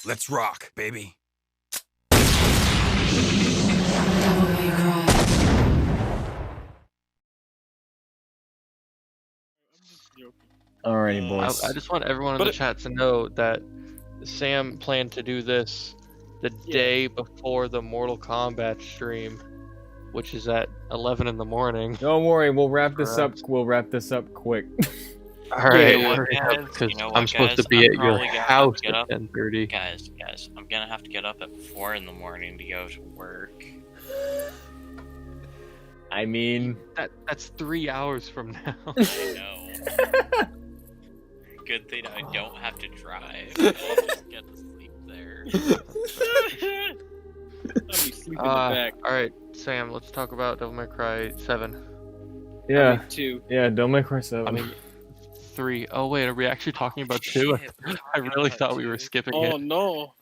Let's rock, baby. Alrighty, boys. I just want everyone in the chat to know that Sam planned to do this the day before the Mortal Kombat stream, which is at 11 in the morning. Don't worry, we'll wrap this up. We'll wrap this up quick. Alright, You know what, I'm supposed guys? to be I'm at your probably gonna have house to get at up. 10:30. Guys, I'm gonna have to get up at 4 in the morning to go to work. I mean, that's 3 hours from now. I know. Good thing I don't have to drive. I'll just get to sleep there. I'll be sleeping in the back. Alright, Sam, let's talk about Devil May Cry 7. yeah, I mean, 2. yeah. Don't make Cry 7. I mean, 3. Oh wait, are we actually talking about 2? I really thought we were skipping it. Oh no.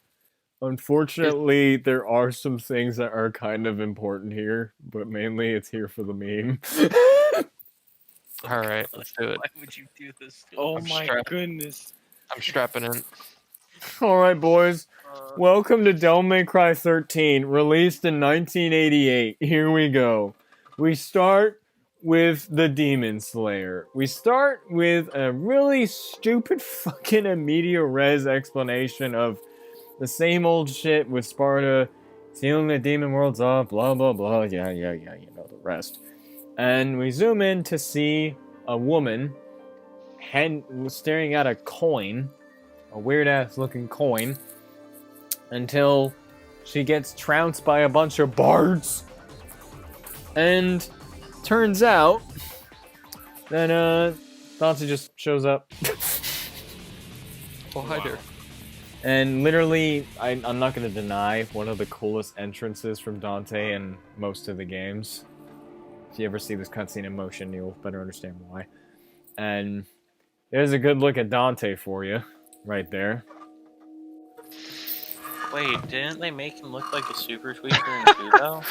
Unfortunately, there are some things that are kind of important here, but mainly it's here for the meme. Alright, let's do it. Why would you do this? Oh I'm my goodness. I'm strapping in. Alright, boys. Welcome to Devil May Cry 13, released in 1988. Here we go. We start with the Demon Slayer. We start with a really stupid fucking immediate res explanation of the same old shit with Sparta, sealing the demon worlds off, blah blah blah, yeah, you know the rest. And we zoom in to see a woman staring at a coin, a weird ass looking coin, until she gets trounced by a bunch of bards. And turns out that Dante just shows up. Oh, hi there. And literally, I'm not going to deny, one of the coolest entrances from Dante in most of the games. If you ever see this cutscene in motion, you'll better understand why. And there's a good look at Dante for you, right there. Wait, didn't they make him look like a super tweaker in 2 though?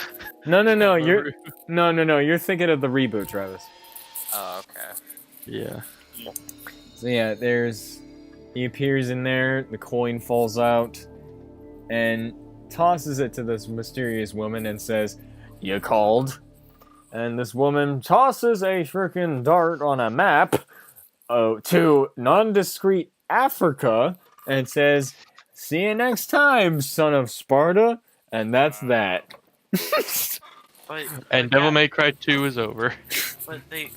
No, you're thinking of the reboot, Travis. Oh, okay. Yeah. So yeah, he appears in there, the coin falls out, and tosses it to this mysterious woman and says, "You called?" And this woman tosses a freaking dart on a map to nondiscreet Africa and says, "See you next time, son of Sparta." And that's that. And Devil May Cry 2 is over. But they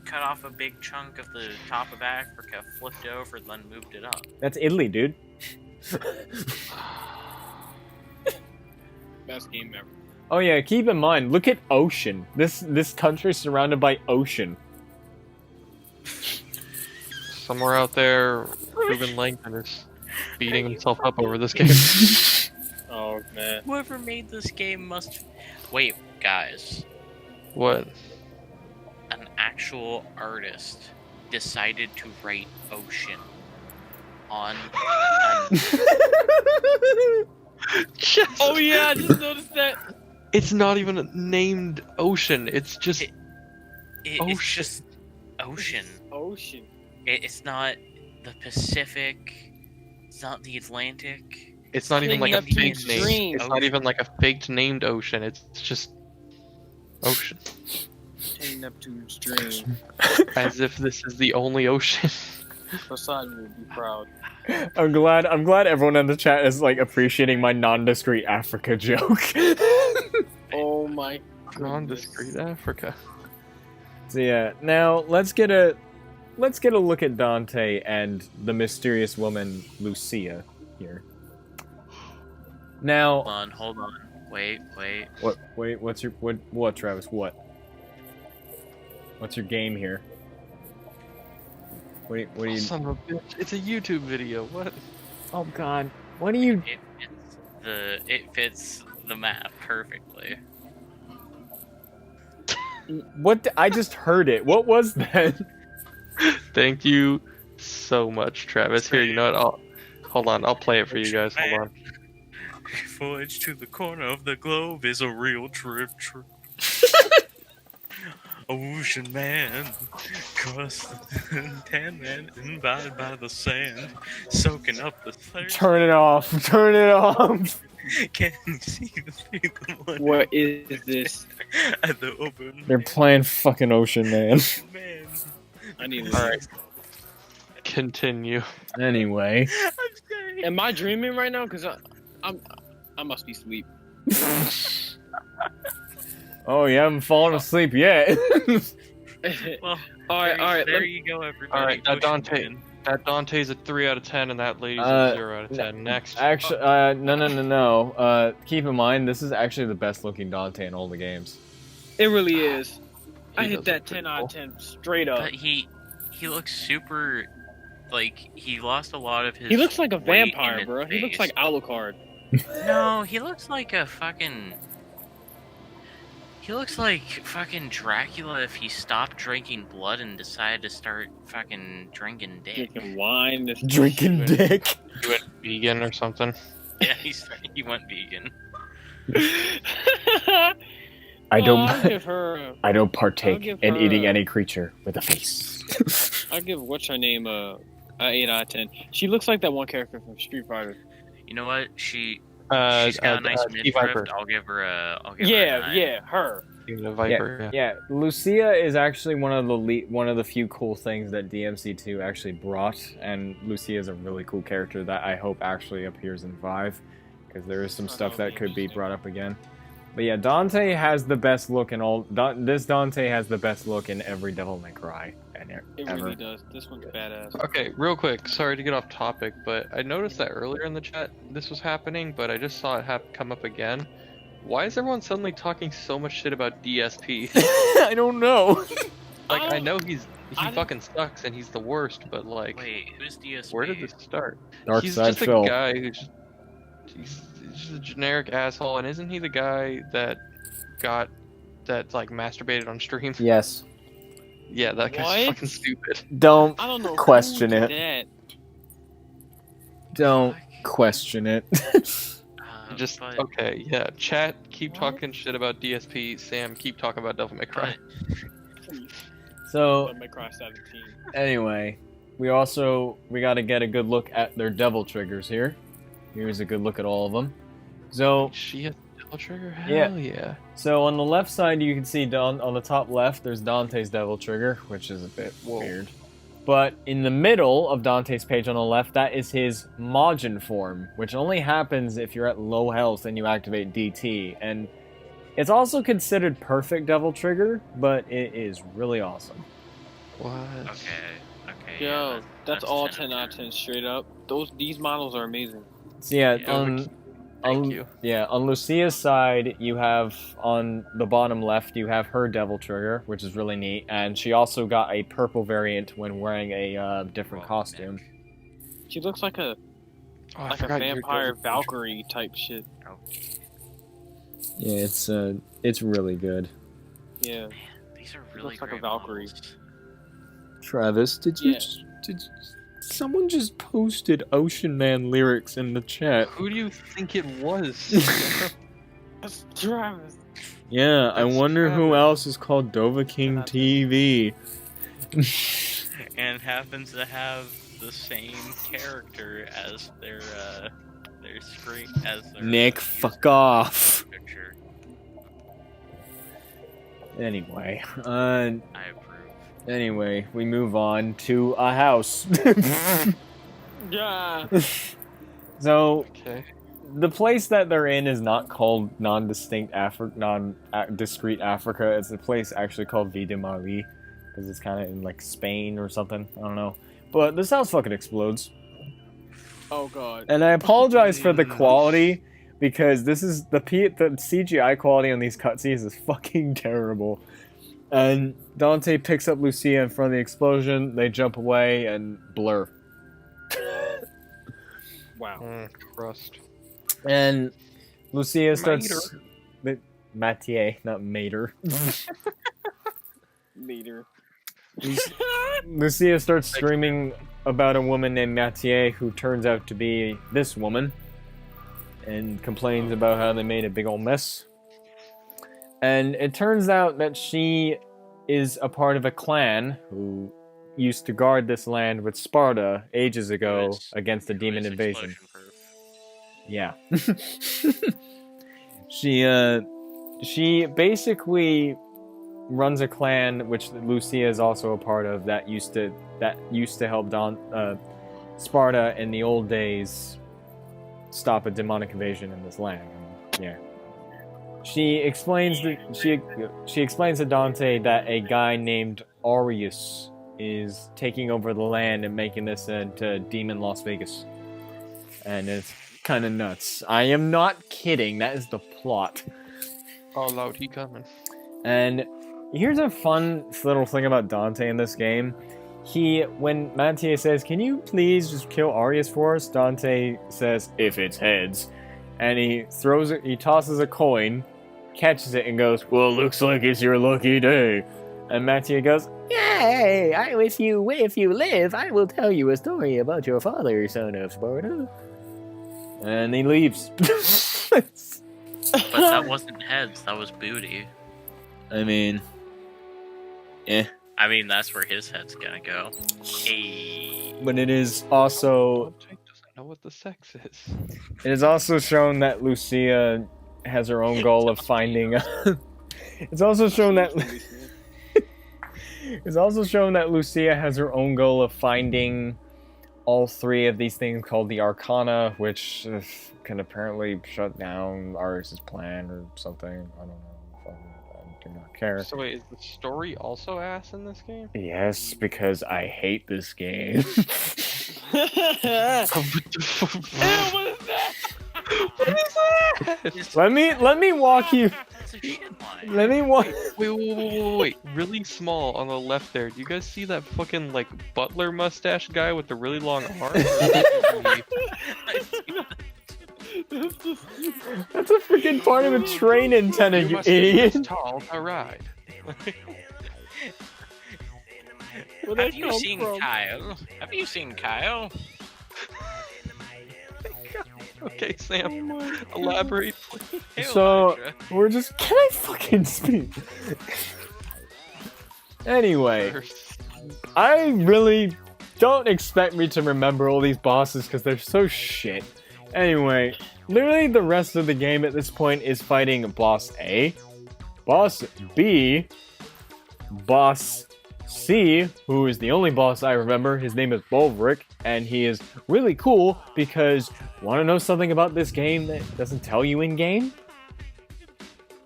cut off a big chunk of the top of Africa, flipped it over, then moved it up. That's Italy, dude. Best game ever. Oh yeah, keep in mind, look at ocean. This country is surrounded by ocean. Somewhere out there, Ruben Langdon is beating himself up over this game. Oh man. Whoever made this game must... Wait, guys. What? An actual artist decided to write ocean on... Oh yeah, I just noticed that. It's not even named ocean, it's just... It's just ocean. Ocean. It's not the Pacific. It's not the Atlantic. It's not even like a Cleaning up faked to name. dream. It's not even like a faked named ocean, it's just... ocean. Take Neptune's dream. As if this is the only ocean. Poseidon will be proud. I'm glad everyone in the chat is like appreciating my nondiscreet Africa joke. Oh my Nondiscreet Africa. So yeah, now let's get a look at Dante and the mysterious woman Lucia here. Now, Hold on. Wait. what's your what Travis? What's your game here? What do you? Son of a bitch, it's a YouTube video, what? Oh God, what do you? It fits the map perfectly. What? I just heard it. What was that? Thank you so much, Travis. Here, you know what? Hold on, I'll play it for you guys. Hold on. Voyage to the corner of the globe is a real trip. Ocean man, crust tan man, invited by the sand, soaking up the thirst. Turn it off. Turn it off. Can you see the water What is this? at the open? They're playing fucking Ocean Man. Man. I need to. Alright. Continue. Anyway. I'm sorry. Am I dreaming right now? Cause I must be asleep. Oh, you haven't fallen asleep yet. Well, all right. There you go, everybody. Alright, that Ocean Dante. Man. That Dante's a 3 out of 10, and that lady's a 0 out of 10. Next. Actually, no. Keep in mind, this is actually the best looking Dante in all the games. It really is. I He hit does that look pretty 10 out of cool. 10 straight up. But he looks super. Like, he lost a lot of his. He looks like a weight in vampire, his bro. He looks face. like Alucard. No, he looks like a fucking. He looks like fucking Dracula if he stopped drinking blood and decided to start fucking drinking dick. Drinking wine. This Drinking dick. You went vegan or something. Yeah, he went vegan. I I'll give her. I don't I'll partake give in her eating a- any creature with a face. I'll give what's her name a 8 out of 10. She looks like that one character from Street Fighter. You know what? She's Uh, got a nice T Viper. midriff. I'll give her a. I'll give her a Yeah, 9. yeah, her. Even a Viper. Yeah, Lucia is actually one of the few cool things that DMC2 actually brought, and Lucia is a really cool character that I hope actually appears in 5, because there is some Oh, stuff that would that be could be interesting. brought up again. But yeah, Dante has the best look in all. This Dante has the best look in every Devil May Cry It ever. really does. This one's badass. Okay, real quick, sorry to get off topic, but I noticed that earlier in the chat this was happening, but I just saw it come up again. Why is everyone suddenly talking so much shit about DSP? I don't know. Like, I don't- know he I fucking sucks and he's the worst, but like, Wait, who's DSP? where did this start? Dark He's Side just Phil. a guy who's he's just a generic asshole, and isn't he the guy that like masturbated on stream? Yes. Yeah, that guy's What? fucking stupid. Don't I don't know. Question who it. did don't question it. Just But- okay, yeah. Chat, keep What? talking shit about DSP. Sam, keep talking about Devil May Cry. that. So Devil May Cry 17. anyway, we got to get a good look at their devil triggers here. Here's a good look at all of them. So She has Devil Trigger? Yeah. Hell yeah. So on the left side, you can see on the top left, there's Dante's Devil Trigger, which is a bit weird. But in the middle of Dante's page on the left, that is his Majin form, which only happens if you're at low health and you activate DT. And it's also considered perfect Devil Trigger, but it is really awesome. What? Okay. Yo, Yeah, that's all 10 10 out of 10 straight up. These models are amazing. So yeah, Yeah. Thank you. Yeah, on Lucia's side, you have on the bottom left, you have her Devil Trigger, which is really neat, and she also got a purple variant when wearing a different costume. She looks like a Oh, I like a forgot your vampire Devil Trigger. Valkyrie type shit. Yeah, it's really good. Yeah. These are really Looks like a great Valkyrie. models. Travis, did Yeah. someone just posted Ocean Man lyrics in the chat? Who do you think it was? That's Travis. Yeah, I That's wonder who Travis. else is called Dova King TV. And happens to have the same character as their screen as their Nick, user fuck off. picture. Anyway, I approve. anyway, we move on to a house. Yeah. So Okay. the place that they're in is not called discrete Africa. It's a place actually called Vida Mali, because it's kind of in like Spain or something. I don't know. But this house fucking explodes, Oh god. and I apologize for the quality because this is the CGI quality on these cutscenes is fucking terrible. And Dante picks up Lucia in front of the explosion. They jump away and blur. Wow. Crust. And Lucia starts. Mathieu, not Mater. Leader. Lucia starts screaming about a woman named Mathieu who turns out to be this woman and complains about how they made a big old mess. And it turns out that she is a part of a clan who used to guard this land with Sparta ages ago against the demon invasion. Yeah. She basically runs a clan which Lucia is also a part of that used to help Sparta in the old days stop a demonic invasion in this land. Yeah. She explains to Dante that a guy named Arias is taking over the land and making this into Demon Las Vegas. And it's kind of nuts. I am not kidding. That is the plot. All out, he coming. And here's a fun little thing about Dante in this game. When Mattia says, "Can you please just kill Arias for us?" Dante says, "If it's heads." And he tosses a coin, catches it, and goes, "Well, looks like it's your lucky day." And Mattia goes, "Yay! If you live, I will tell you a story about your father, son of Sparta." And he leaves. But that wasn't heads, that was booty. I mean, yeah. I mean, that's where his head's gonna go. Hey. But it is also... Jake doesn't know what the sex is. It is also shown that Lucia has her own goal of finding... It's also shown that... It's also shown that Lucia has her own goal of finding all three of these things called the Arcana, which can apparently shut down Arias' plan or something. I don't know. I do not care. So wait, is the story also ass in this game? Yes, because I hate this game. What is that? What is that? Let me walk you. That's a shit line. Let me walk. Wait. Really small on the left there. Do you guys see that fucking, like, butler mustache guy with the really long arms? That's a freaking part of a train antenna, you must be idiot. this tall to ride. Have you seen Kyle? Have you seen Kyle? Okay, Sam, elaborate, please. Hey, So, Elijah. we're just... Can I fucking speak? Anyway, I really don't expect me to remember all these bosses because they're so shit. Anyway, literally the rest of the game at this point is fighting Boss A, Boss B, Boss C, who is the only boss I remember. His name is Bolverick, and he is really cool because, want to know something about this game that doesn't tell you in game?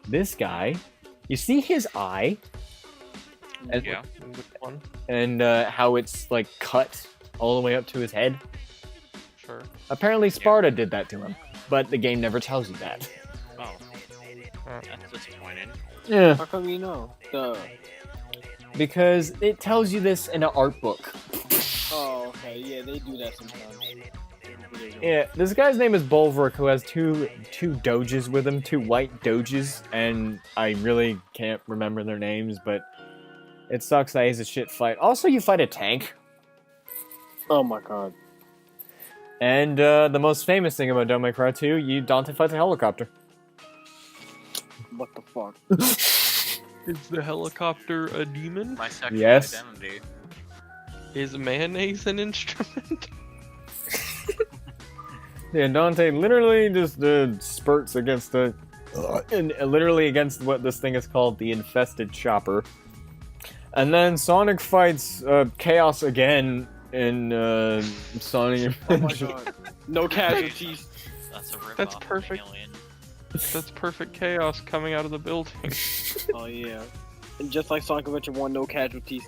This guy, you see his eye? And, Yeah, which one? and how it's like cut all the way up to his head? Sure. Apparently Sparta did that to him, but the game never tells you that. Oh, that's disappointing. Yeah, How come you know? because it tells you this in an art book. Oh, okay. Yeah, they do that sometimes. Yeah, this guy's name is Bolverick, who has two doges with him, two white doges, and I really can't remember their names, but it sucks that he's a shit fight. Also, you fight a tank. Oh my god. And the most famous thing about Devil May Cry 2, Dante fights a helicopter. What the fuck? Is the helicopter a demon? My sexual Yes. identity. Is mayonnaise an instrument? Yeah, Dante literally just spurts against literally against what this thing is called, the infested chopper. And then Sonic fights Chaos again in Sonic Oh my Adventure. god. No casualties. That's a rip That's off of perfect. Alien. That's perfect chaos coming out of the building. Oh yeah. And just like Sonic Adventure 1, no casualties.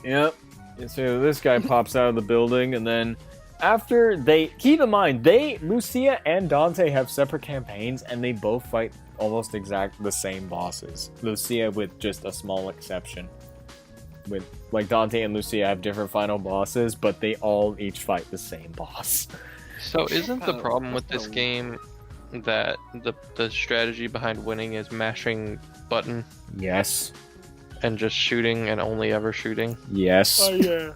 Yep. And so this guy pops out of the building, and then after keep in mind, Lucia and Dante have separate campaigns, and they both fight almost exact the same bosses. Lucia with just a small exception. With like Dante and Lucia have different final bosses, but they all each fight the same boss. So isn't the Oh, problem with that's this kinda game that the strategy behind winning is mashing button Yes. and just shooting and only ever shooting? Yes. Oh yeah.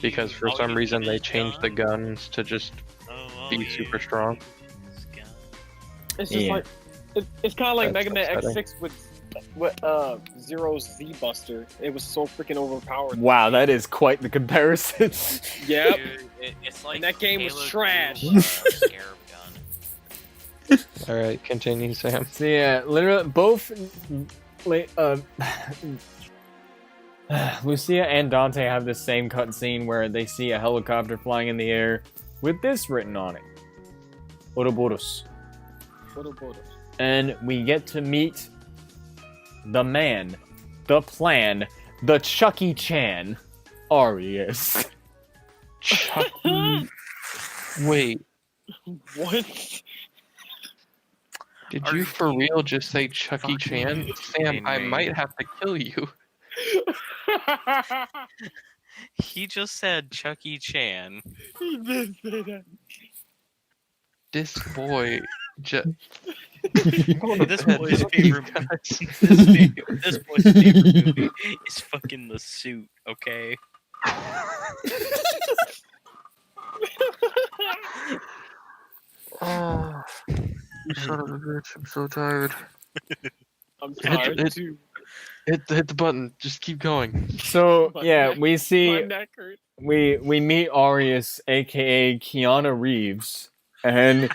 Because for some reason they changed the guns to just be super strong. It's just Yeah. like it's kind of like That's Mega Man upsetting. X6 with Zero's Z Buster. It was so freaking overpowered. Wow, that is quite the comparison. Yep. Dude, it's like And that game was Halo 2 trash. with a scarab gun. All right, continue, Sam. So yeah, literally both Lucia and Dante have the same cutscene where they see a helicopter flying in the air with this written on it. Ouroboros. And we get to meet the man, the plan, the Chucky Chan, Arias. Chucky. Wait, What? did you for real just say Chucky Chan? Sam, I me. might have to kill you. He just said Chucky Chan. He did say that. This boy just. This boy's favorite this boy's favorite movie is fucking The Suit, okay? Oh, you son of a bitch! I'm so tired. I'm tired It- too. Hit the button. Just keep going. So My yeah, neck- we My see neck hurts. we meet Arias, aka Keanu Reeves, and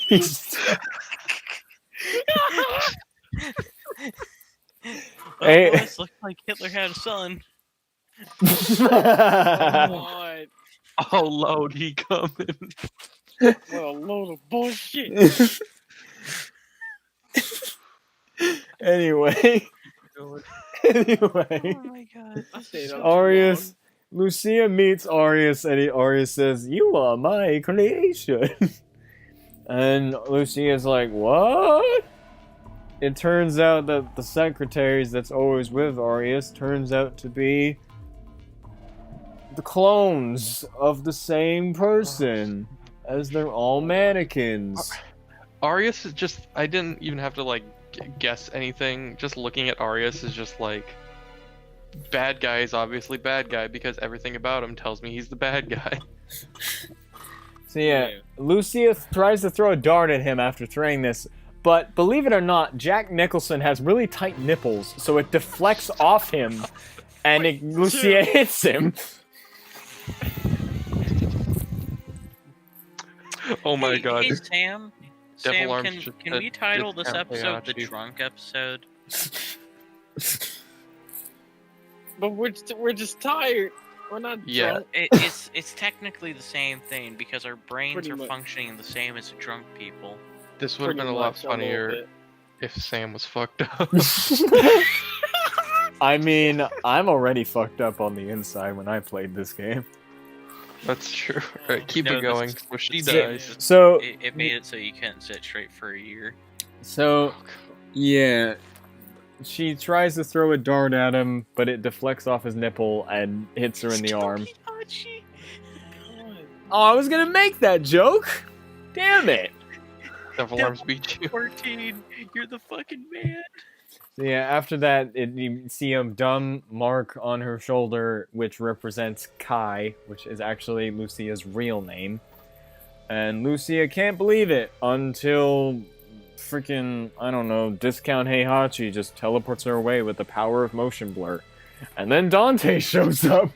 he's Well, Hey. boys, looks like Hitler had a son. God, Oh, load, he coming. what a load of bullshit. Anyway. Anyway. Oh my god. I stayed up too Arias, Lucia meets Arias, and Arias says, "You are my creation." And Lucia's like, "What?" It turns out that the secretaries that's always with Arias turns out to be the clones of the same person, as they're all mannequins. Arias is just. I didn't even have to, like, guess anything. Just looking at Arias is just like. Bad guy is obviously bad guy because everything about him tells me he's the bad guy. So yeah, Lucia tries to throw a dart at him after throwing this, but believe it or not, Jack Nicholson has really tight nipples, so it deflects off him, and Lucia hits him. Oh my Hey, god. Hey, Sam. Devil Sam, Arms just can said we title this discount episode the Payachi. drunk episode? But we're just tired. We're not Yeah. drunk. It's technically the same thing because our brains Pretty are much. functioning the same as drunk people. This would have Pretty been a lot much, a little funnier bit. if Sam was fucked up. I mean, I'm already fucked up on the inside when I played this game. That's true. Alright, keep No, it going. this- So she this- dies. So, It made it so you couldn't sit straight for a year. Yeah, she tries to throw a dart at him, but it deflects off his nipple and hits her in the arm. Oh, I was gonna make that joke! Damn it! Devil Arms beat you. 14, you're the fucking man. So yeah, after that, you see a dumb mark on her shoulder, which represents Kai, which is actually Lucia's real name. And Lucia can't believe it until freaking, I don't know, Discount Heihachi just teleports her away with the power of motion blur. And then Dante shows up.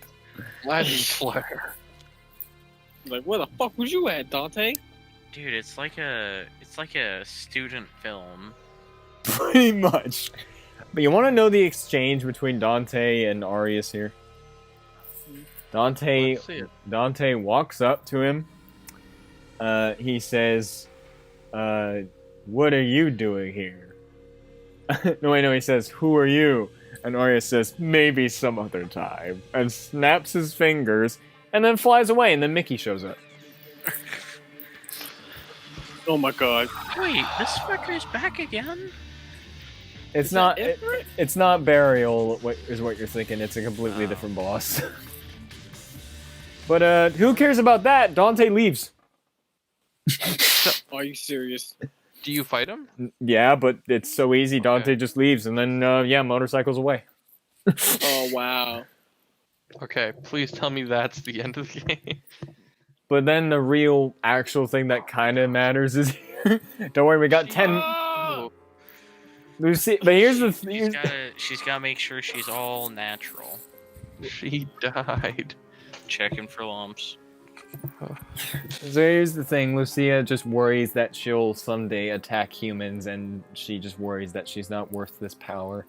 Lens flare. Like, where the fuck was you at, Dante? Dude, it's like a student film. Pretty much. But you want to know the exchange between Dante and Arias here? Dante Let's see it. Dante walks up to him. He says, "What are you doing here?" No, he says, "Who are you?" And Arias says, "Maybe some other time," and snaps his fingers, and then flies away, and then Mickey shows up. Oh my god. Wait, this fucker's back again? It's Is not. that it for it? It's not Burial. What is what you're thinking? It's a completely Oh. different boss. But who cares about that? Dante leaves. Are you serious? Do you fight him? Yeah, but it's so easy. Dante Okay. just leaves, and then yeah, motorcycles away. Oh wow. Okay, please tell me that's the end of the game. But then the real, actual thing that kind of matters is here. Don't worry, we got 10. Oh! Lucia, but here's the She's gotta make sure she's all natural. She died. Checking for lumps. So here's the thing, Lucia just worries that she'll someday attack humans, and she just worries that she's not worth this power.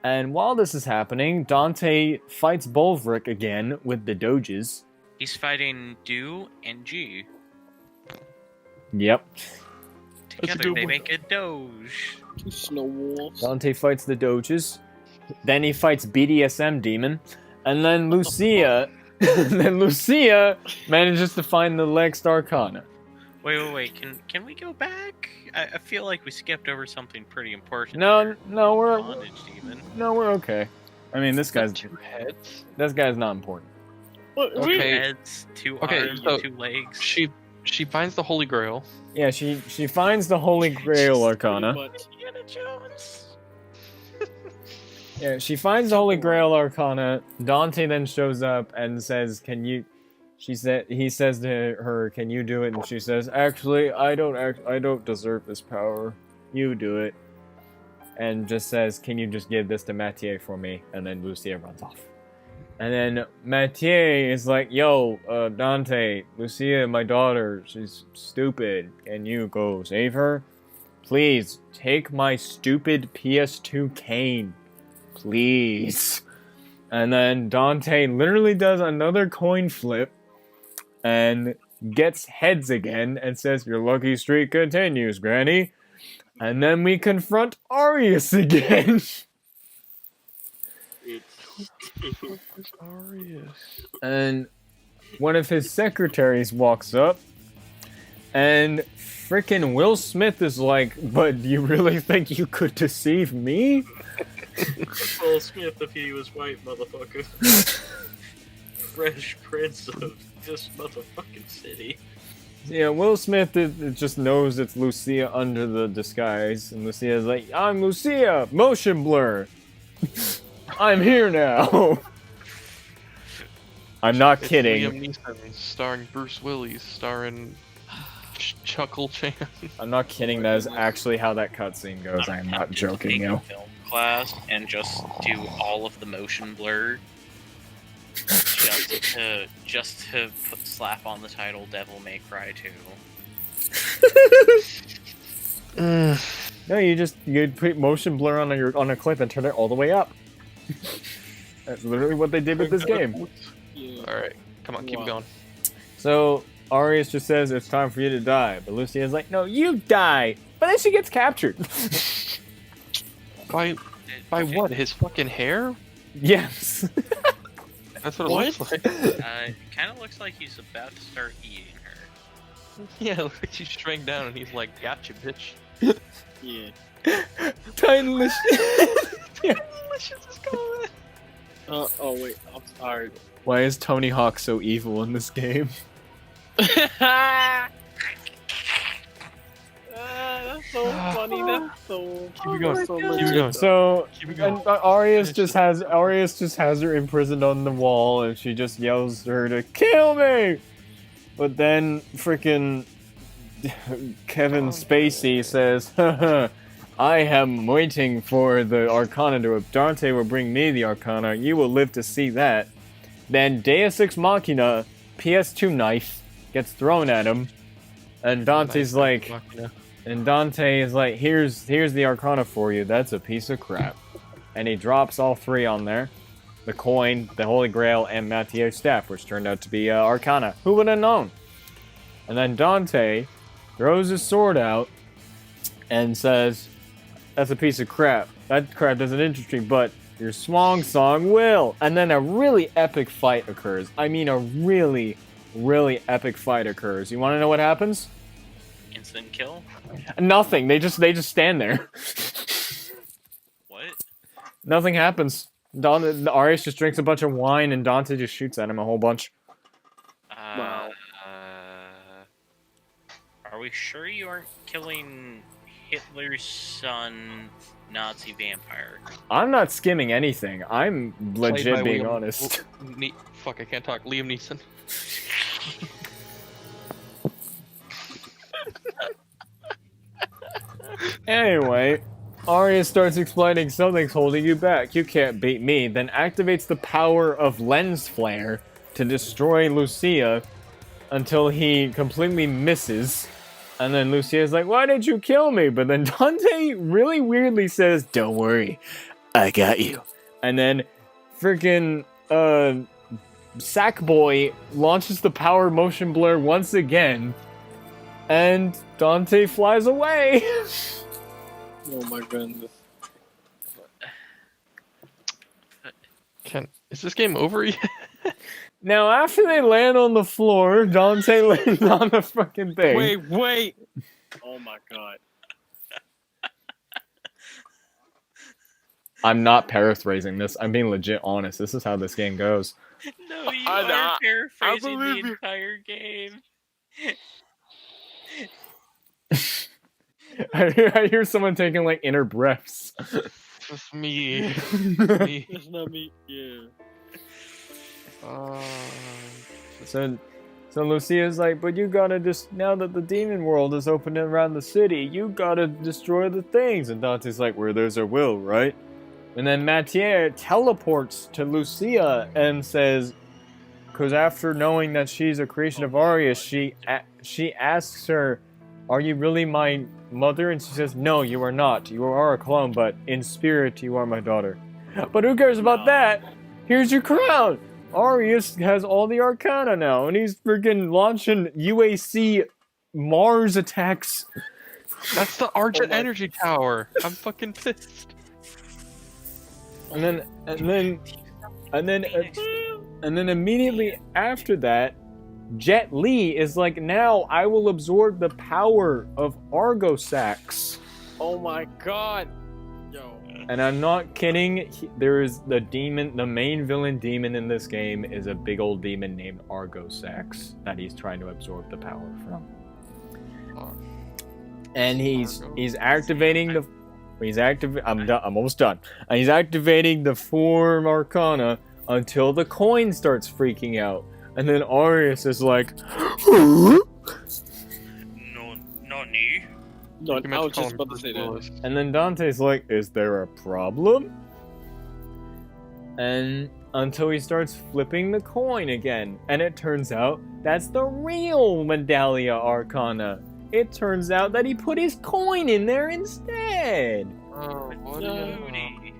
And while this is happening, Dante fights Bolvric again with the Doges. He's fighting Do and G. Yep. Together they make a Doge. Two snow wolves. Dante fights the Doges. Then he fights BDSM Demon. And then Lucia... then Lucia manages to find the Lex Arcana. Wait. Can we go back? I feel like we skipped over something pretty important. No, we're Bondage demon. no, we're okay. I mean, this guy's Two heads. not important. What? Okay. Two heads, two Okay, arms, so 2 legs. She finds the Holy Grail. Yeah, she finds the Holy Grail Arcana. Indiana Jones. Yeah, she finds the Holy Grail Arcana. Dante then shows up and says, "Can you?" He says to her, "Can you do it?" And she says, "Actually, I don't deserve this power. You do it." And just says, "Can you just give this to Mathieu for me?" And then Lucia runs off. And then Mathieu is like, "Yo, Dante, Lucia, my daughter, she's stupid. Can you go save her? Please, take my stupid PS2 cane. Please." And then Dante literally does another coin flip and gets heads again and says, "Your lucky streak continues, Granny." And then we confront Arias again. Arias. And one of his secretaries walks up, and frickin' Will Smith is like, "But do you really think you could deceive me?" Will Smith if he was white, motherfucker. Fresh Prince of this motherfucking city. Yeah, Will Smith just knows it's Lucia under the disguise, and Lucia's like, "I'm Lucia! Motion blur! I'm here now!" I'm not It's kidding. Liam Neeson starring Bruce Willis, starring Chuckle Chan. I'm not kidding, that is actually how that cutscene goes. I am not tempted to joking, take yo. a film class and just do all of the motion blur. just to slap on the title Devil May Cry 2. No, you put motion blur on a clip and turn it all the way up. That's literally what they did with this game. Yeah. Alright, come on, keep Wow. going. So Arias just says it's time for you to die, but Lucia's like, "No, you die!" But then she gets captured. By what? His fucking hair? Yes. That's what it What? looks like. It kind of looks like he's about to start eating her. Yeah, it looks like she's shrank down and he's like, "Gotcha, bitch." Yeah. Tiny Delicious is going. Oh wait, I'm sorry. Why is Tony Hawk so evil in this game? That's so funny. That's so. Keep it going. so Keep it legit. going. So Keep it going. and Arias just has her imprisoned on the wall, and she just yells to her to kill me. But then freaking Kevin Spacey says, "Haha, I am waiting for the Arcana to. If Dante will bring me the Arcana, you will live to see that." Then Deus Ex Machina, PS2 knife, gets thrown at him, and Dante's like, "Here's the Arcana for you. That's a piece of crap." And he drops all three on there. The coin, the Holy Grail, and Mathieu's staff, which turned out to be Arcana. Who would have known? And then Dante throws his sword out and says, "That's a piece of crap. That crap doesn't interest me, but your swan song will." And then a really epic fight occurs. I mean, a really, really epic fight occurs. You want to know what happens? Instant kill? Nothing. They just stand there. What? Nothing happens. Arias just drinks a bunch of wine, and Dante just shoots at him a whole bunch. Wow. Are we sure you aren't killing Hitler's son, Nazi vampire? I'm not skimming anything. I'm Played legit by being Liam- honest. Fuck, I can't talk. Liam Neeson. Anyway, Arias starts explaining something's holding you back. You can't beat me. Then activates the power of lens flare to destroy Lucia until he completely misses. And then Lucia's like, why did you kill me? But then Dante really weirdly says, don't worry, I got you. And then freaking Sackboy launches the power motion blur once again. And Dante flies away. Oh my goodness. Is this game over yet? Now, after they land on the floor, Dante lands on the fucking thing. Wait! Oh my god. I'm not paraphrasing this. I'm being legit honest. This is how this game goes. No, you I are paraphrasing the believe you. entire game. I hear someone taking like inner breaths. Just me. Me. It's not me. Yeah. So Lucia's like, but you gotta just, now that the demon world is open around the city, you gotta destroy the things. And Dante's like, where there's a will, right? And then Mathieu teleports to Lucia and says, because after knowing that she's a creation of Arias, she asks her, are you really my mother? And she says, no, you are not. You are a clone, but in spirit, you are my daughter. But who cares about that? Here's your crown. Arias has all the Arcana now, and he's freaking launching UAC Mars attacks. That's the Argent Energy Tower. I'm fucking pissed. And then immediately after that, Jet Li is like, now I will absorb the power of Argosax. Oh my god. Yo. And I'm not kidding. There is the demon, the main villain demon in this game is a big old demon named Argosax that he's trying to absorb the power from. And he's activating the. I'm almost done. And he's activating the form Arcana until the coin starts freaking out. And then Arias is like, No, Nani? No, I was just about to say that. and then Dante's like, is there a problem? And until he starts flipping the coin again. And it turns out that's the real Medallia Arcana. It turns out that he put his coin in there instead. Oh, what Moody.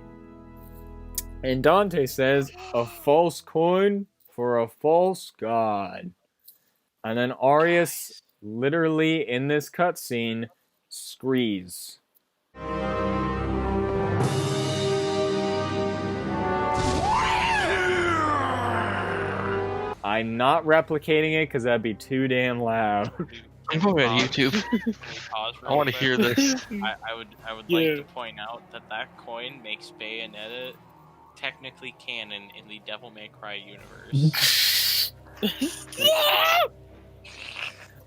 And Dante says, a false coin for a false god. And then Arias, literally in this cutscene, screes. I'm not replicating it because that'd be too damn loud. I'm going on YouTube. Pause I want to hear this. I would like to point out that coin makes Bayonetta technically canon in the Devil May Cry universe.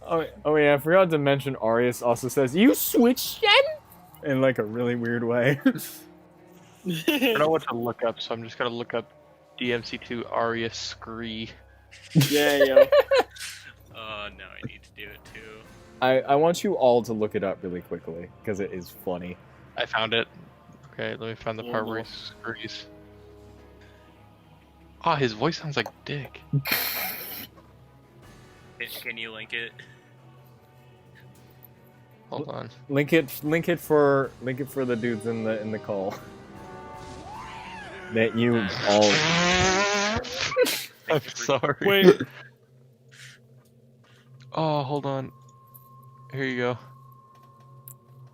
Oh yeah, I forgot to mention Arias also says, you switched then? In like a really weird way. I don't know what to look up, so I'm just gonna look up DMC2 Arias Scree. Yeah, yo. Oh no, I need to do it too. I want you all to look it up really quickly, because it is funny. I found it. Okay, let me find the part where he screes. Ah, his voice sounds like Dick. Can you link it? Hold on. Link it for the dudes in the call. That you all. I'm sorry. Wait. Oh, hold on. Here you go.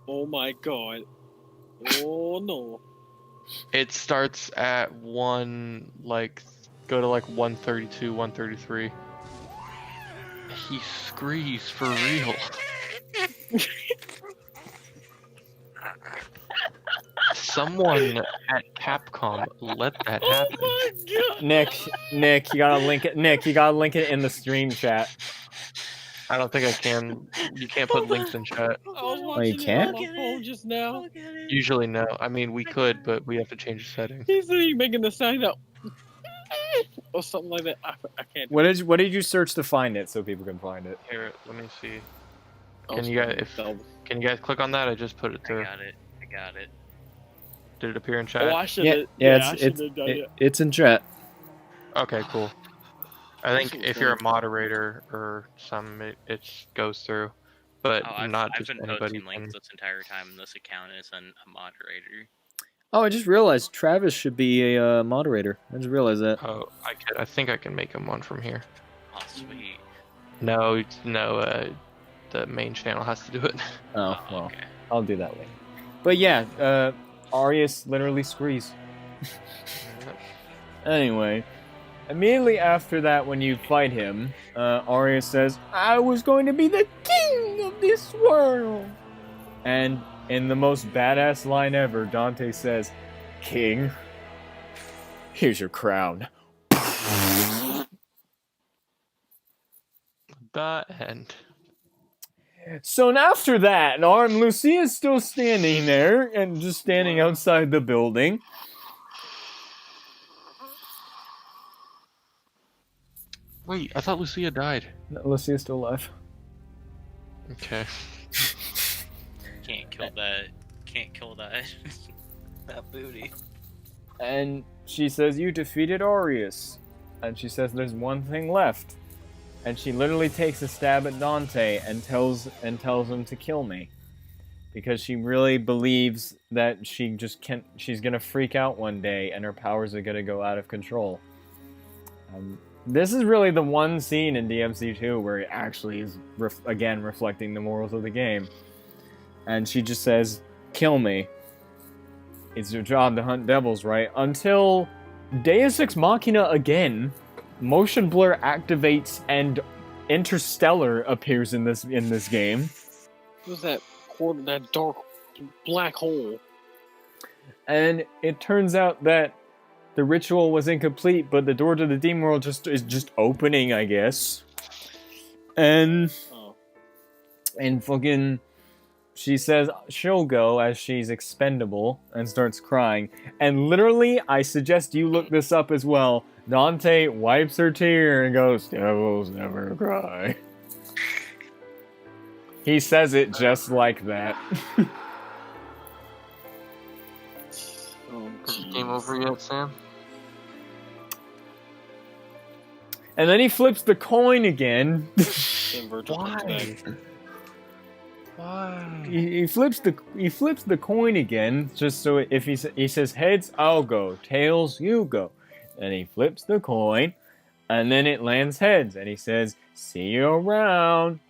Oh my god. Oh no. It starts at go to 132, 133. He screes for real. Someone at Capcom let that happen. Oh my god. Nick, you gotta link it. Nick, you gotta link it in the stream chat. I don't think I can. You can't put links in chat. I was you watching it can't? on my phone just now. Usually, no. I mean, we could, but we have to change the setting. He's literally making the sound out. Or something like that. I can't. What did you search to find it so people can find it? Here, let me see. I'll Can you guys click on that? I just put it I there. got it. Did it appear in chat? Oh, I should Yeah, have. yeah, I should have done it. it's in chat. Okay, cool. I think This if was you're a funny. moderator or something, it goes through. But I've not been just anybody. posting links this entire time, and this account is a moderator. Oh, I just realized Travis should be a moderator. I just realized that. Oh, I think I can make him one from here. Oh, sweet. No, the main channel has to do it. Oh, well, okay. I'll do that later. But yeah, Arias literally screes. Anyway, immediately after that, when you fight him, Arias says, "I was going to be the king of this world." And in the most badass line ever, Dante says, "King, here's your crown." The end. So after that, Lucia is still standing there and just standing outside the building. Wait, I thought Lucia died. No, Lucia's still alive. Okay. Can't kill that. Can't kill that. That booty. And she says, "You defeated Arias." And she says, "There's one thing left." And she literally takes a stab at Dante and tells him to kill me. Because she really believes that she's gonna freak out one day and her powers are gonna go out of control. This is really the one scene in DMC 2 where it actually is, again, reflecting the morals of the game. And she just says, "Kill me. It's your job to hunt devils, right?" Until Deus Ex Machina again, motion blur activates and Interstellar appears in this game. What was that dark black hole? And it turns out that the ritual was incomplete, but the door to the demon world is just opening, I guess. And fucking she says she'll go as she's expendable and starts crying. And literally, I suggest you look this up as well. Dante wipes her tear and goes, "Devils never cry." He says it just like that. Oh, Is the game over yet, Sam? And then he flips the coin again. Why? Why? He flips the coin again, just so if he says heads, I'll go. Tails, you go. And he flips the coin, and then it lands heads, and he says, "See you around."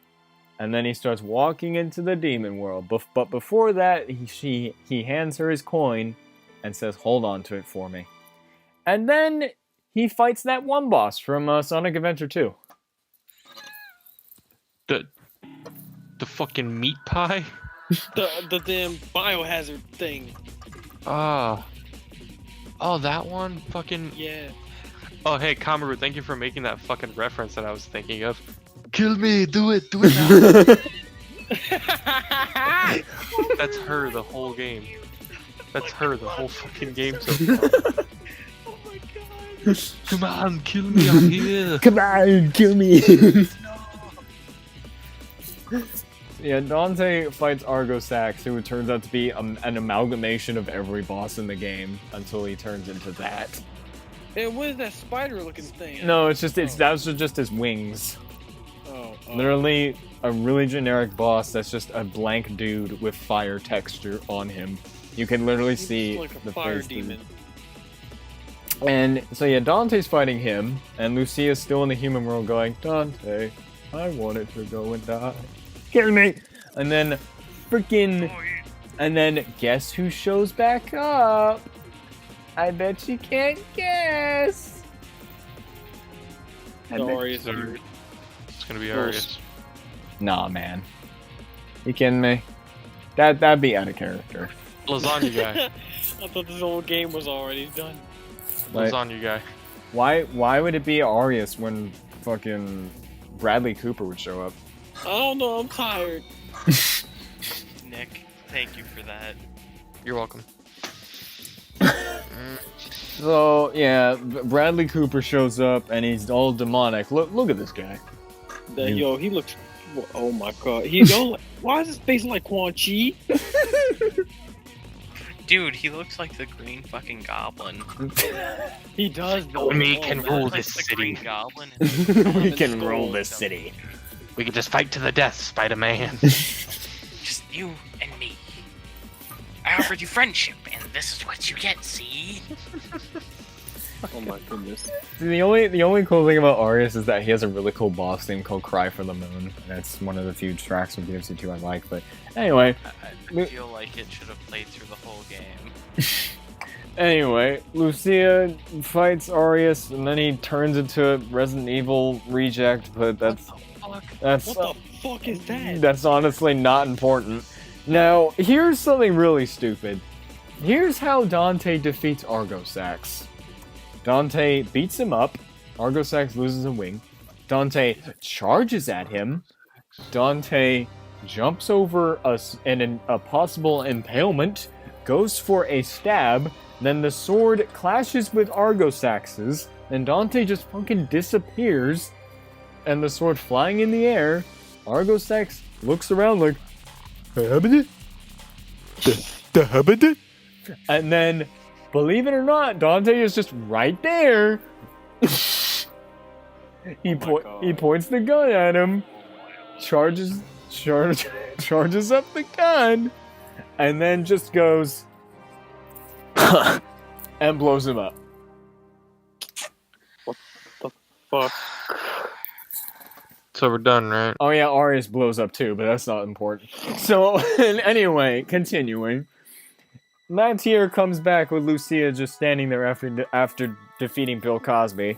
And then he starts walking into the demon world. But before that, he hands her his coin and says, "Hold on to it for me." And then he fights that one boss from Sonic Adventure 2. The fucking meat pie? the damn biohazard thing. Oh, that one? Fucking... Yeah. Oh, hey, Kamaru, thank you for making that fucking reference that I was thinking of. Kill me, do it now. That's her the whole game. That's her the whole fucking game so far. Oh my god. Come on, kill me, I'm here. Come on, kill me. Yeah, Dante fights Argosax, who turns out to be an amalgamation of every boss in the game until he turns into that. And what is that spider-looking thing? No, it's just that was just his wings. Oh. Literally a really generic boss that's just a blank dude with fire texture on him. You can literally He see looks like a the fire face. demon. And so yeah, Dante's fighting him, and Lucia's still in the human world going, "Dante, I wanted to go and die. Kill me!" And then and then guess who shows back up? I bet you can't guess. I bet- Arias. It's gonna be Arias. Nah, man. You kidding me? That'd be out of character. Lasagna guy. I thought this whole game was already done. Like, Lasagna guy. why would it be Arias when fucking Bradley Cooper would show up? I don't know, I'm tired. Nick, thank you for that. You're welcome. So yeah, Bradley Cooper shows up and he's all demonic. Look at this guy. Yo, he looks. Oh my god. He don't. Why is his face like Quan Chi? Dude, he looks like the green fucking goblin. He does. Though. We Oh, can man. rule Like this the city. green goblin. We can rule this city. We can just fight to the death, Spider-Man. Just you and me. I offered you friendship, and this is what you get, see? Oh my goodness. The only cool thing about Arias is that he has a really cool boss theme called Cry for the Moon, and it's one of the few tracks from DMC 2 I like. But anyway, I feel like it should have played through the whole game. anyway, Lucia fights Arias, and then he turns into a Resident Evil reject. But that's What that's the fuck is that? that's honestly not important. Now, here's something really stupid. Here's how Dante defeats Argosax. Dante beats him up. Argosax loses a wing. Dante charges at him. Dante jumps over a possible impalement, goes for a stab, then the sword clashes with Argosax's, and Dante just fucking disappears, and the sword flying in the air. Argosax looks around like, and then, believe it or not, Dante is just right there. He points the gun at him, charges up the gun, and then just goes and blows him up. Fuck. So we're done, right? Oh yeah, Arias blows up too, but that's not important. So anyway, continuing. Matt here comes back with Lucia just standing there after defeating Bill Cosby,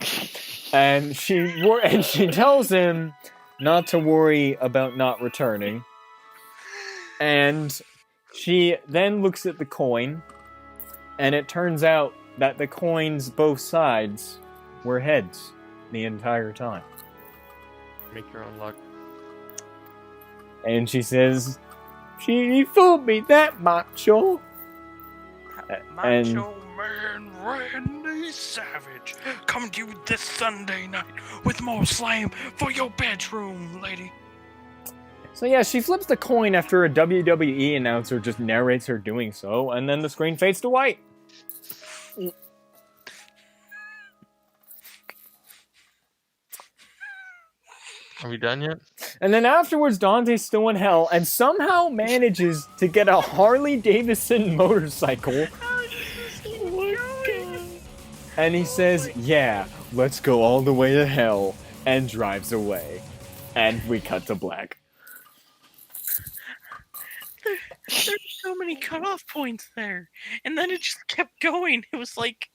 and she tells him not to worry about not returning. And she then looks at the coin, and it turns out that the coins both sides were heads the entire time. Make your own luck. And she says, "She fooled me that macho." And Macho Man Randy Savage, come to you this Sunday night with more slam for your bedroom, lady. so yeah, she flips the coin after a WWE announcer just narrates her doing so, and then the screen fades to white. Are we done yet? And then afterwards, Dante's still in hell and somehow manages to get a Harley Davidson motorcycle. And he says, "Yeah, let's go all the way to hell," and drives away. And we cut to black. There's so many cutoff points there, and then it just kept going. It was like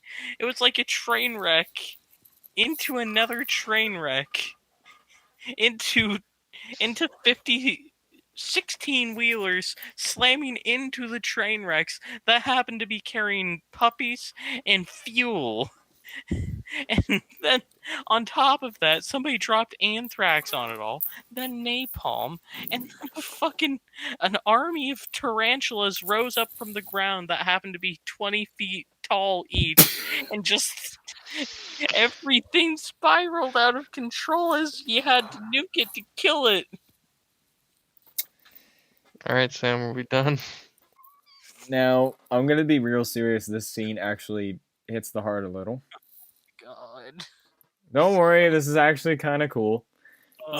a train wreck into another train wreck into 16 wheelers slamming into the train wrecks that happened to be carrying puppies and fuel. And then on top of that, somebody dropped anthrax on it all, then napalm, and then an army of tarantulas rose up from the ground that happened to be 20 feet tall each, and just everything spiraled out of control as you had to nuke it to kill it. Alright, Sam, are we done? Now, I'm gonna be real serious. This scene actually hits the heart a little. God. Don't worry, this is actually kind of cool.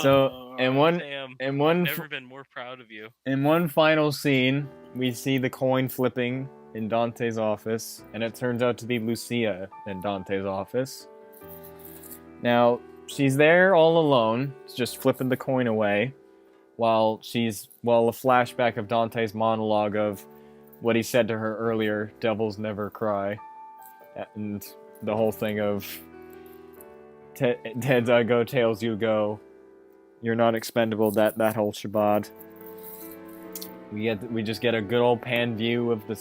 So, in one I've never been more proud of you. in one final scene, we see the coin flipping in Dante's office, and it turns out to be Lucia in Dante's office. Now, she's there all alone, just flipping the coin away, while a flashback of Dante's monologue of what he said to her earlier, "Devils never cry," and the whole thing of "Heads I go, tails you go. You're not expendable." That whole shabad. We just get a good old pan view of the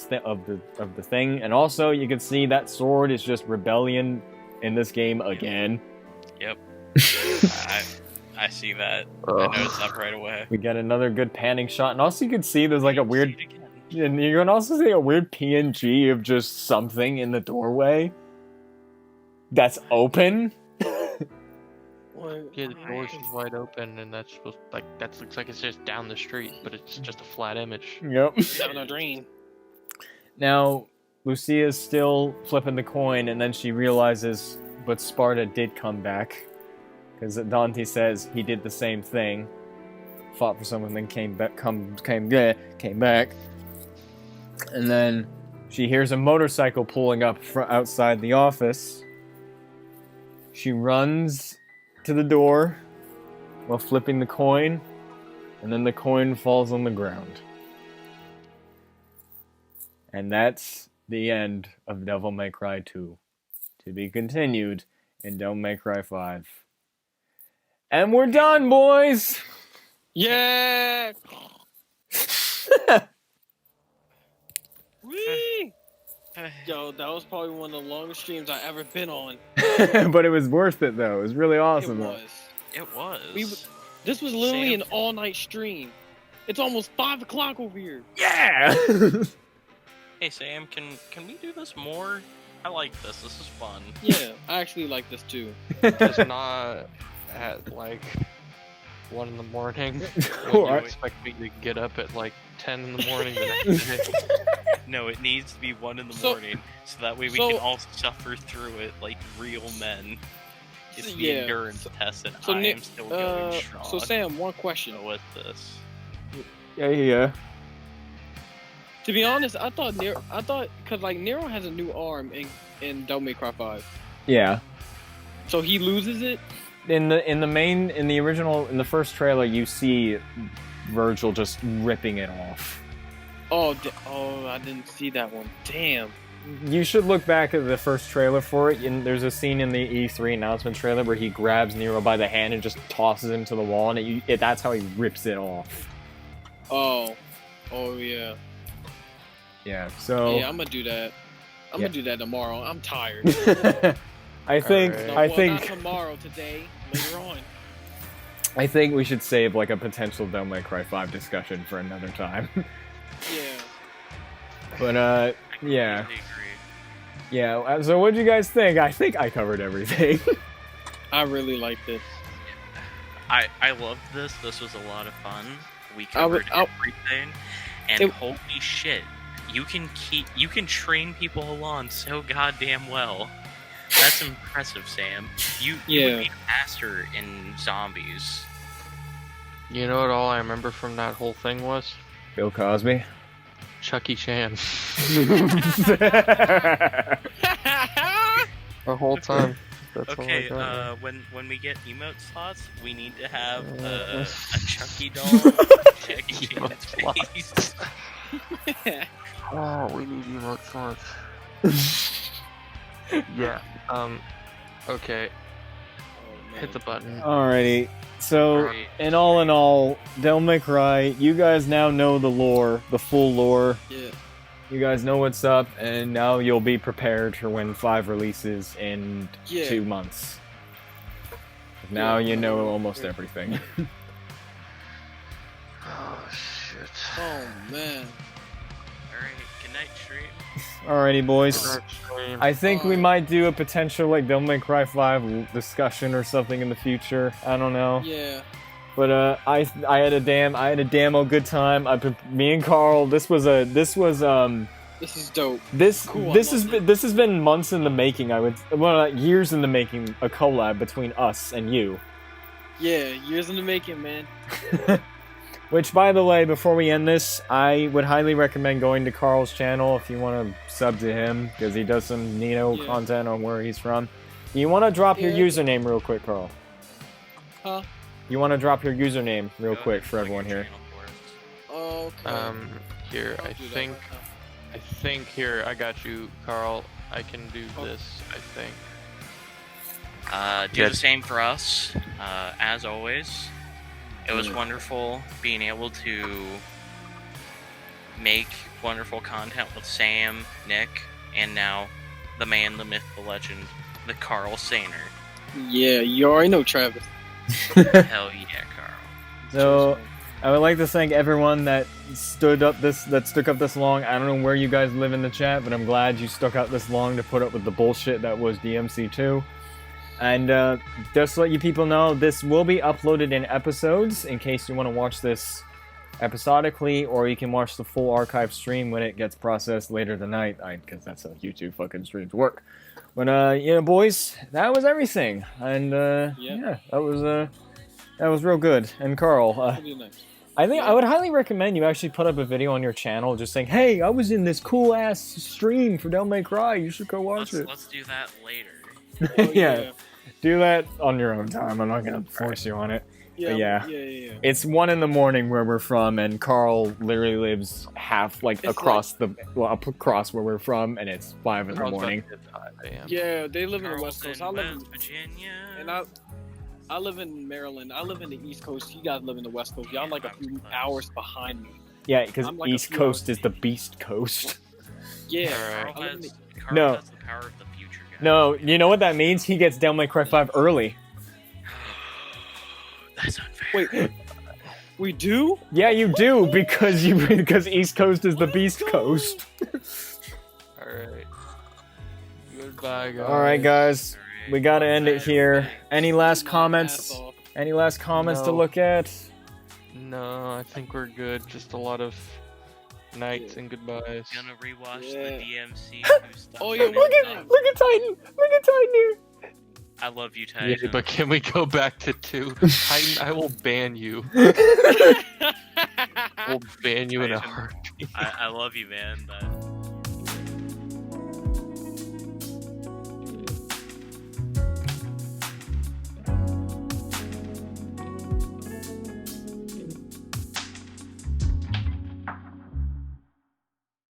thing, and also you can see that sword is just rebellion in this game again. Yep. I see that. I noticed that right away. We get another good panning shot, and also you can see there's like a weird, See it again. and you can also see a weird PNG of just something in the doorway that's open. Yeah, the door's just wide open, and that looks like it's just down the street, but it's just a flat image. Yep. Down the drain. Now, Lucia's still flipping the coin, and then she realizes, but Sparta did come back. Because Dante says he did the same thing. Fought for someone, then came back. And then she hears a motorcycle pulling up outside the office. She runs to the door while flipping the coin, and then the coin falls on the ground. And that's the end of Devil May Cry 2. To be continued in Devil May Cry 5. And we're done, boys! Yeah! Whee! Yo, that was probably one of the longest streams I've ever been on. But it was worth it, though. It was really awesome. It was. This was literally Sam. an all-night stream. It's almost 5 o'clock over here. Yeah! Hey Sam, can we do this more? I like this. This is fun. Yeah, I actually like this too. Just not at like 1 in the morning. When you expect me to get up at like 10 in the morning the next day. No, it needs to be 1 in the morning, so that way we can all suffer through it like real men. It's the endurance test, and I am still going strong. So Sam, one question. With this. Yeah. To be honest, I thought because like Nero has a new arm in Devil May Cry 5. Yeah. So he loses it. In the first trailer, you see Virgil just ripping it off. Oh, I didn't see that one. Damn. You should look back at the first trailer for it. And there's a scene in the E3 announcement trailer where he grabs Nero by the hand and just tosses him to the wall, and that's how he rips it off. Oh yeah. Yeah. So. Yeah, I'm gonna do that. I'm gonna do that tomorrow. I'm tired. I think. Not tomorrow. Today. Later on. I think we should save like a potential Devil May Cry 5 discussion for another time. Yeah. But yeah. Completely agree. Yeah. So what do you guys think? I think I covered everything. I really like this. I loved this. This was a lot of fun. We covered everything, and holy shit, you can train people along so goddamn well. That's impressive, Sam. You would be faster in zombies. You know what all I remember from that whole thing was? Bill Cosby. Chucky Chan. The whole time. That's okay, all I got. when we get emote slots, we need to have a Chucky doll. Chucky Chan's face. Oh, we need emote slots. Yeah. Okay. Hit the button. Alrighty. So, in all, Devil May Cry, you guys now know the lore, the full lore. Yeah. You guys know what's up, and now you'll be prepared for when 5 releases in 2 months. Now you know almost everything. Oh, shit. Oh, man. Alright, good night, stream. Alrighty, boys. I think we might do a potential like Devil May Cry 5 discussion or something in the future. I don't know. Yeah. But I had a damn good time. Me and Carl. This is dope. This has been months in the making. Years in the making. A collab between us and you. Yeah, years in the making, man. Which, by the way, before we end this, I would highly recommend going to Carl's channel if you want to sub to him, because he does some Nino content on where he's from. You want to drop your username real quick, Carl? Huh? You want to drop your username real quick for everyone here? Okay. Here, I think here, I got you, Carl. I can do this, I think. Do the same for us, as always. It was wonderful being able to make wonderful content with Sam, Nick, and now the man, the myth, the legend, the Carl Sainer. Yeah, you already know Travis. Hell yeah, Carl. So, I would like to thank everyone that stuck up this long. I don't know where you guys live in the chat, but I'm glad you stuck out this long to put up with the bullshit that was DMC 2. And just to let you people know, this will be uploaded in episodes in case you want to watch this episodically, or you can watch the full archive stream when it gets processed later tonight, because that's how YouTube fucking streams work. But yeah, boys, that was everything, and yeah, that was real good. And Carl, Pretty nice. I think I would highly recommend you actually put up a video on your channel just saying, "Hey, I was in this cool ass stream for Devil May Cry. You should go watch it." Let's do that later. Oh, Yeah. Do that on your own time. I'm not gonna force you on it. Yeah. It's 1 in the morning where we're from, and Carl literally lives across across where we're from, and it's 5 in the morning. Yeah, they live in the West Coast. I live in Virginia. and I live in Maryland. I live in the East Coast. You guys live in the West Coast. Y'all like a few hours behind me. Yeah, because I'm like a East few Coast hours is the Beast Coast. Yeah. Carl I live in the- No. has the power of the future, guys. No, you know what that means? He gets Devil May Cry 5 early. That's unfair. Wait, we do? Yeah, you do, because East Coast is the Beast Coast. Alright. Goodbye, guys. Alright, guys. We gotta end it here. Any last Ass comments? off. Any last comments to No. look at? No, I think we're good. Just a lot of nights and goodbyes. Gonna rewatch Yeah. the DMC. Oh, yeah, Look at Titan! Look at Titan here! I love you, Yeah, Titan. but can we go back to 2? Titan, I will ban you. We'll ban you in a Titan. heartbeat. I love you, man, but